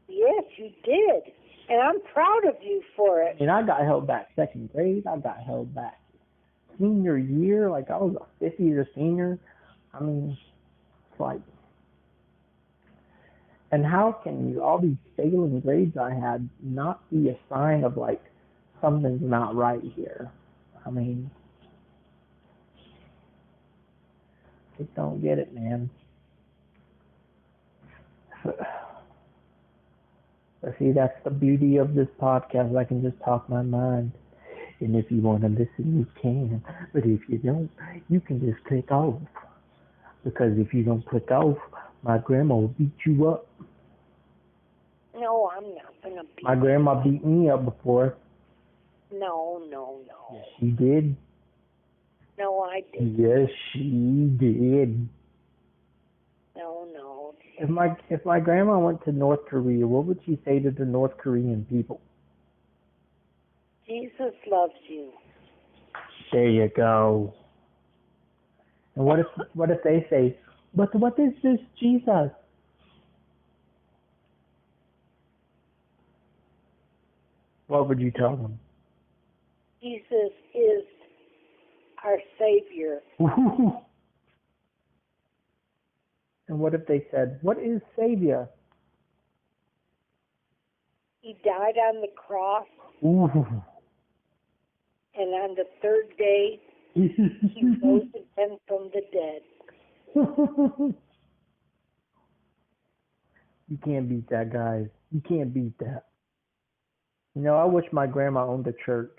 Yes, you did. And I'm proud of you for it. And I got held back second grade. I got held back senior year. Like, I was a fifth year senior. I mean, it's like, and how can you, all these failing grades I had, not be a sign of, like, something's not right here? I mean, just don't get it, man. But see, that's the beauty of this podcast. I can just talk my mind. And if you want to listen, you can. But if you don't, you can just click off. Because if you don't click off, my grandma will beat you up. No, I'm not going to beat you. My grandma beat me up before. No. Yes, she did. No, I didn't. Yes, she did. No. If my grandma went to North Korea, what would she say to the North Korean people? Jesus loves you. There you go. And what if they say, but what is this Jesus? What would you tell them? Jesus is our Savior. And what if they said, what is Savior? He died on the cross, Ooh. and on the third day, he rose again from the dead. You can't beat that, guys. You can't beat that. You know, I wish my grandma owned a church.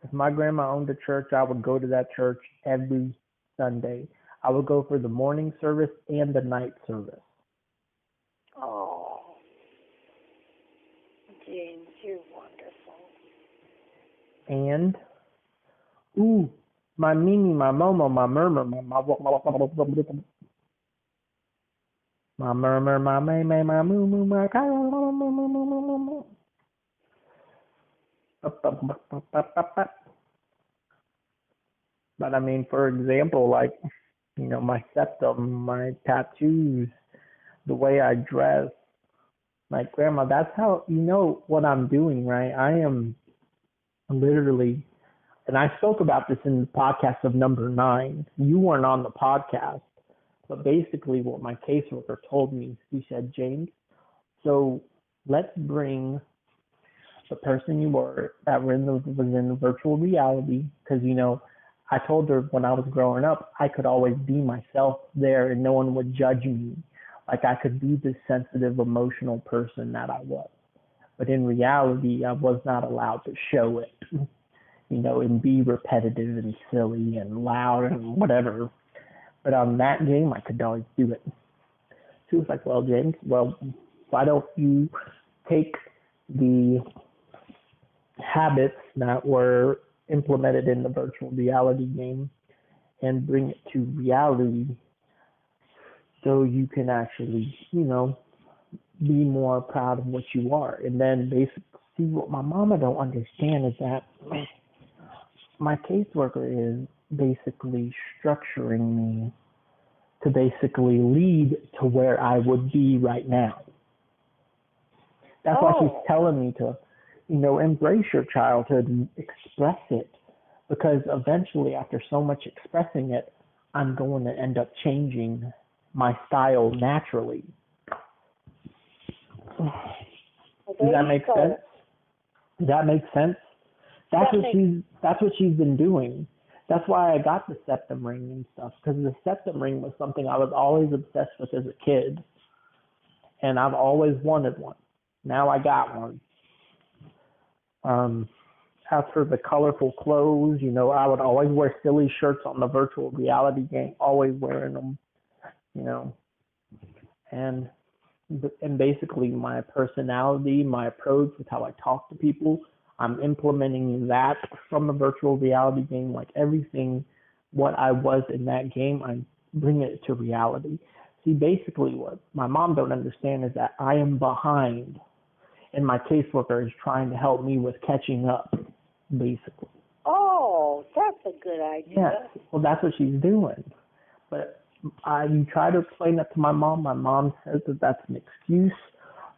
If my grandma owned a church, I would go to that church every Sunday. I would go for the morning service and the night service. Oh, James, you're wonderful. And, my Mimi, my Momo, my murmur, my murmur, my may, my moo, moo, my But I mean, for example, like, you know, my septum, my tattoos, the way I dress, like, grandma, that's how, you know what I'm doing, right? I am literally, and I spoke about this in the podcast of number 9. You weren't on the podcast, but basically what my caseworker told me, he said, James, so let's bring the person you were that was in the virtual reality, because, you know, I told her when I was growing up, I could always be myself there and no one would judge me. Like, I could be this sensitive, emotional person that I was. But in reality, I was not allowed to show it, you know, and be repetitive and silly and loud and whatever. But on that game, I could always do it. She was like, well, James, why don't you take the habits that were implemented in the virtual reality game and bring it to reality so you can actually, you know, be more proud of what you are. And then basically, see, what my mama don't understand is that my caseworker is basically structuring me to basically lead to where I would be right now. That's why she's telling me to, you know, embrace your childhood and express it. Because eventually, after so much expressing it, I'm going to end up changing my style naturally. Does that make sense? Does that make sense? That's what she's been doing. That's why I got the septum ring and stuff, because the septum ring was something I was always obsessed with as a kid, and I've always wanted one. Now I got one. As for the colorful clothes, you know, I would always wear silly shirts on the virtual reality game, always wearing them, you know, and basically my personality, my approach with how I talk to people, I'm implementing that from the virtual reality game, like everything what I was in that game, I'm bringing it to reality. See, basically what my mom don't understand is that I am behind and my caseworker is trying to help me with catching up, basically. Oh, that's a good idea. Yes, well, that's what she's doing. But you try to explain that to my mom. My mom says that that's an excuse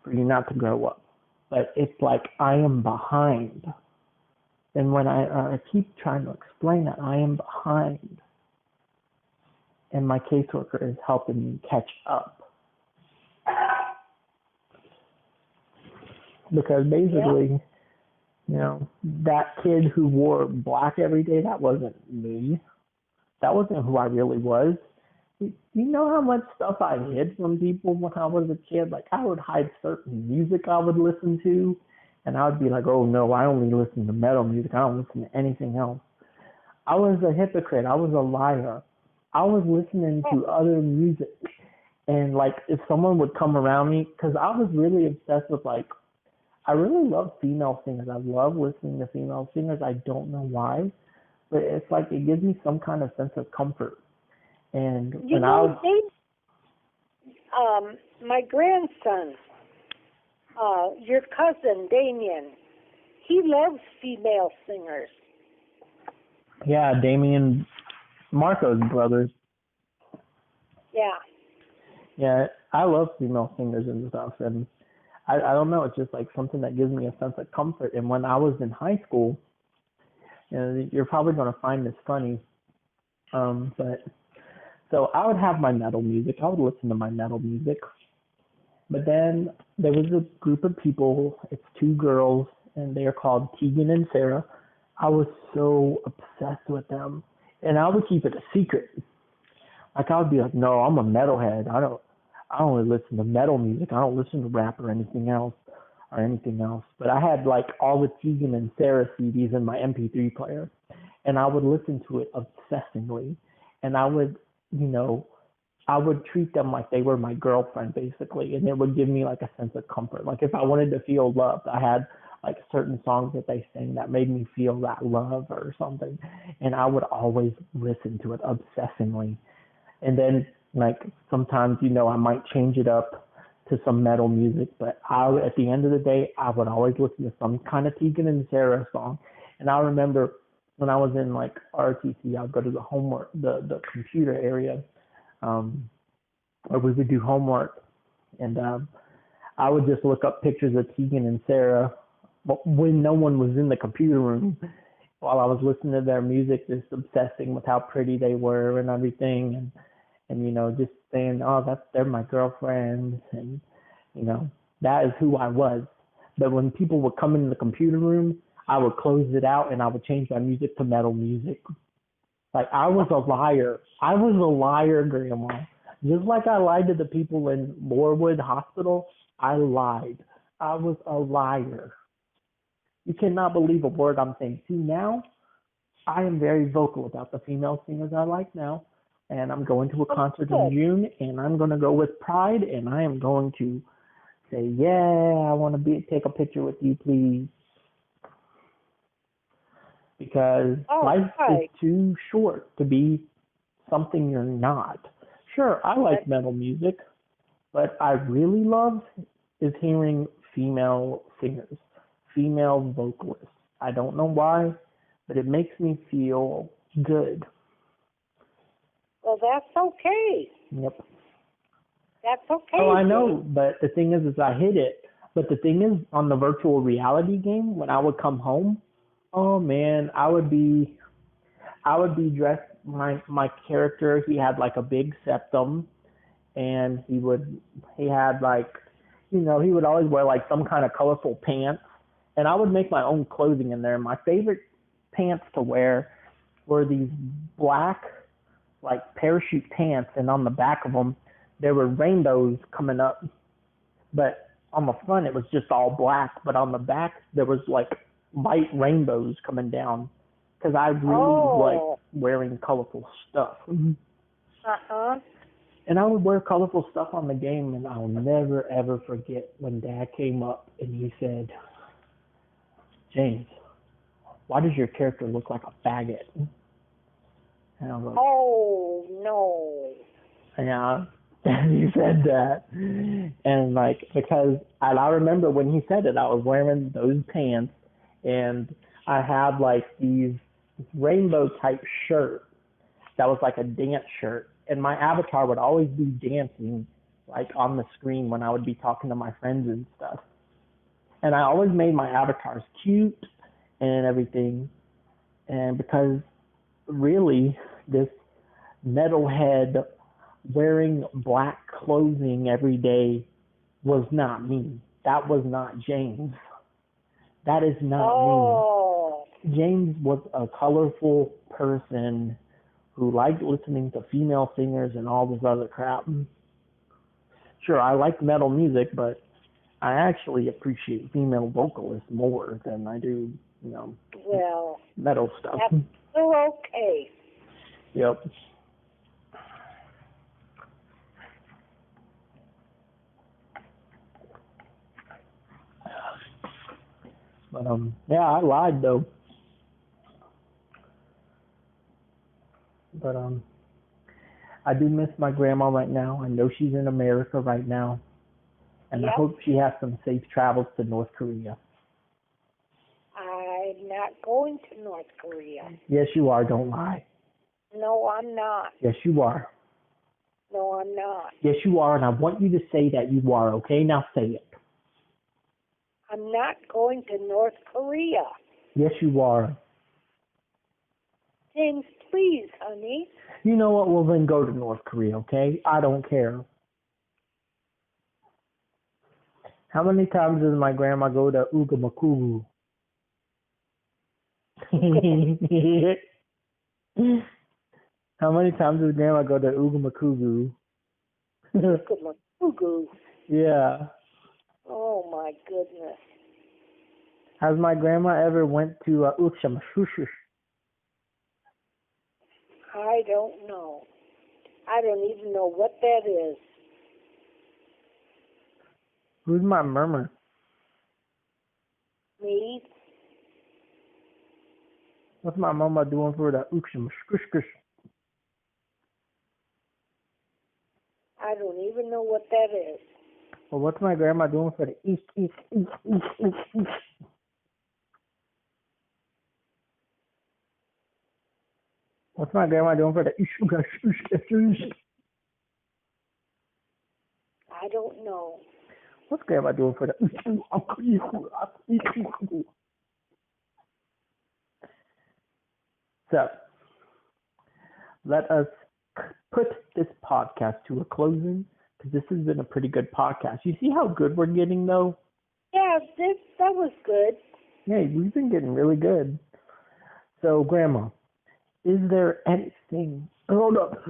for you not to grow up. But it's like I am behind. And when I keep trying to explain that I am behind, and my caseworker is helping me catch up. Because basically, that kid who wore black every day, that wasn't me. That wasn't who I really was. You know how much stuff I hid from people when I was a kid? Like, I would hide certain music I would listen to, and I would be like, oh no, I only listen to metal music. I don't listen to anything else. I was a hypocrite. I was a liar. I was listening to other music. And, like, if someone would come around me, because I was really obsessed with, like, I really love female singers. I love listening to female singers. I don't know why, but it's like it gives me some kind of sense of comfort. And when my grandson, your cousin Damien, he loves female singers. Yeah, Damien, Marco's brothers. Yeah. Yeah, I love female singers and stuff, and I don't know, it's just like something that gives me a sense of comfort. And when I was in high school, you're probably going to find this funny, but so I would have my metal music. I would listen to my metal music. But then there was a group of people. It's two girls, and they are called Tegan and Sarah. I was so obsessed with them, and I would keep it a secret. Like, I would be like, no, I'm a metalhead. I only listen to metal music. I don't listen to rap or anything else. But I had, like, all the Tegan and Sarah CDs in my MP3 player, and I would listen to it obsessively. And I would treat them like they were my girlfriend, basically, and it would give me, like, a sense of comfort. Like, if I wanted to feel loved, I had, like, certain songs that they sang that made me feel that love or something, and I would always listen to it obsessively. And then, like, sometimes, I might change it up to some metal music, but at the end of the day, I would always listen to some kind of Tegan and Sarah song. And I remember when I was in, like, RTC, I'd go to the homework, the computer area, where we would do homework, and I would just look up pictures of Tegan and Sarah when no one was in the computer room while I was listening to their music, just obsessing with how pretty they were and everything, and just saying, oh, they're my girlfriends, and that is who I was. But when people would come in the computer room, I would close it out and I would change my music to metal music. Like, I was a liar. I was a liar, Grandma. Just like I lied to the people in Lorewood Hospital, I lied. I was a liar. You cannot believe a word I'm saying. See, now, I am very vocal about the female singers I like now. And I'm going to a concert in June, and I'm going to go with pride, and I am going to say, yeah, I want to take a picture with you, please. Because life is too short to be something you're not. Sure, I like metal music, but I really love is hearing female singers, female vocalists. I don't know why, but it makes me feel good. Well, that's okay. Yep. That's okay. Oh, I know, but the thing is I hid it. But the thing is, on the virtual reality game, when I would come home, oh man, I would be dressed. My character, he had like a big septum, and he had like, he would always wear like some kind of colorful pants, and I would make my own clothing in there. My favorite pants to wear were these black, like, parachute pants, and on the back of them there were rainbows coming up, but on the front it was just all black, but on the back there was like light rainbows coming down, because I really like wearing colorful stuff. And I would wear colorful stuff on the game, and I'll never ever forget when Dad came up and he said, James, why does your character look like a faggot? And I was like, Oh, no. yeah, he said that. And like, and I remember when he said it, I was wearing those pants and I had like these rainbow type shirt that was like a dance shirt. And my avatar would always be dancing like on the screen when I would be talking to my friends and stuff. And I always made my avatars cute and everything. And because really, this metalhead wearing black clothing every day was not me. That was not James. That is not me. James was a colorful person who liked listening to female singers and all this other crap. Sure, I like metal music, but I actually appreciate female vocalists more than I do, metal stuff. That's still okay. Yep. But yeah, I lied though. But I do miss my grandma right now. I know she's in America right now, and I hope she has some safe travels to North Korea. I'm not going to North Korea. Yes, you are. Don't lie. No, I'm not. Yes, you are. No, I'm not. Yes, you are, and I want you to say that you are. Okay, now say it. I'm not going to North Korea. Yes, you are. James, please, honey. You know what? Well, then go to North Korea, okay? I don't care. How many times does my grandma go to Ugamakugu? How many times does grandma go to Ugamakugu? Ugamakugu? Yeah. Oh, my goodness. Has my grandma ever went to Ukshamashushu? I don't know. I don't even know what that is. Who's my murmur? Me? What's my mama doing for the Ukshamashushu? I don't even know what that is. Well, what's my grandma doing for the east? What's my grandma doing for the east? I don't know. What's grandma doing for the So, let us put this podcast to a closing, because this has been a pretty good podcast. You see how good we're getting, though? Yeah, that was good. Yeah, we've been getting really good. So, Grandma, is there anything... Hold up.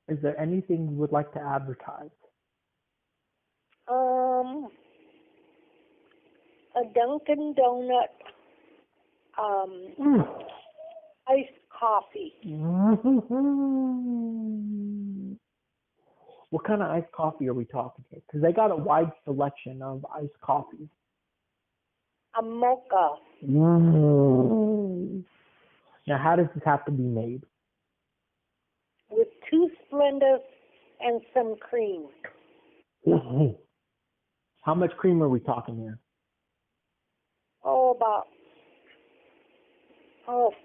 Is there anything you would like to advertise? A Dunkin' Donut iced coffee. What kind of iced coffee are we talking here? Because they got a wide selection of iced coffees. A mocha. Now, how does this have to be made? With 2 Splendas and some cream. How much cream are we talking here? About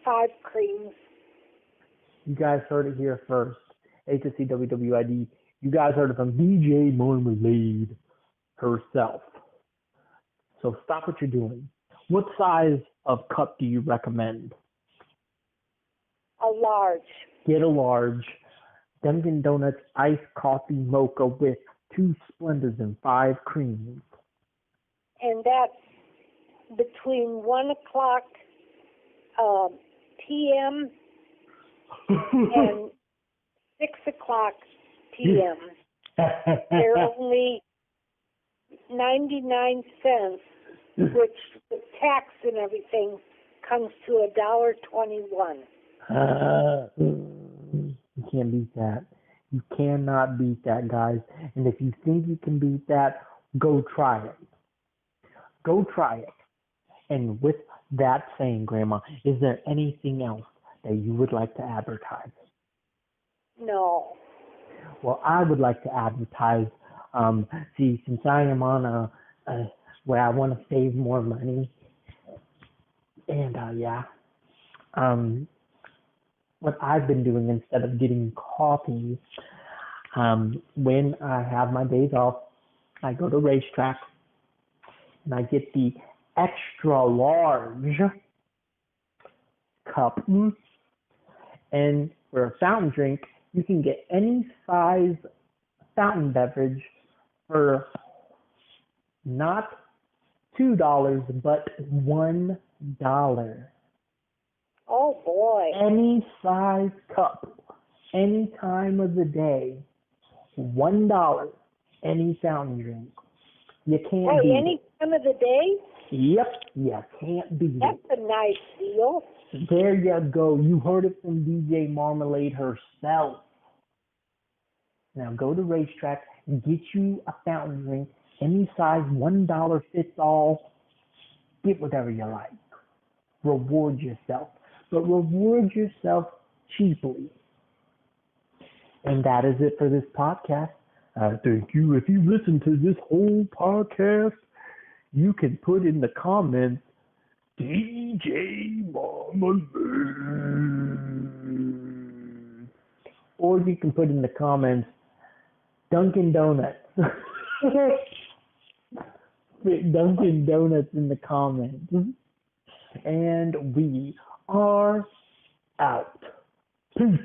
5 creams. You guys heard it here first. HSCWWID. You guys heard it from DJ Marmalade herself. So stop what you're doing. What size of cup do you recommend? A large. Get a large Dunkin' Donuts iced coffee mocha with 2 Splendas and 5 creams. And that's between 1 o'clock p.m. and 6 o'clock p.m. They're only 99 cents, which with tax and everything comes to $1.21. You can't beat that. You cannot beat that, guys. And if you think you can beat that, go try it. Go try it. And with that saying, Grandma, is there anything else that you would like to advertise? No. Well, I would like to advertise. See, since I am on a where I want to save more money, and what I've been doing instead of getting coffee, when I have my days off, I go to racetrack and I get the extra large cup. And for a fountain drink, you can get any size fountain beverage for not $2, but $1. Oh boy. Any size cup, any time of the day, $1. Any fountain drink. You can't beat any time of the day? Yep, you can't beat That's a nice deal. There you go. You heard it from DJ Marmalade herself. Now go to racetrack and get you a fountain drink, any size, $1 fits all. Get whatever you like. Reward yourself, but reward yourself cheaply. And that is it for this podcast. Thank you. If you listen to this whole podcast, you can put in the comments, DJ Marmalade. Or you can put in the comments, Dunkin' Donuts. Dunkin' Donuts in the comments. And we are out. Peace.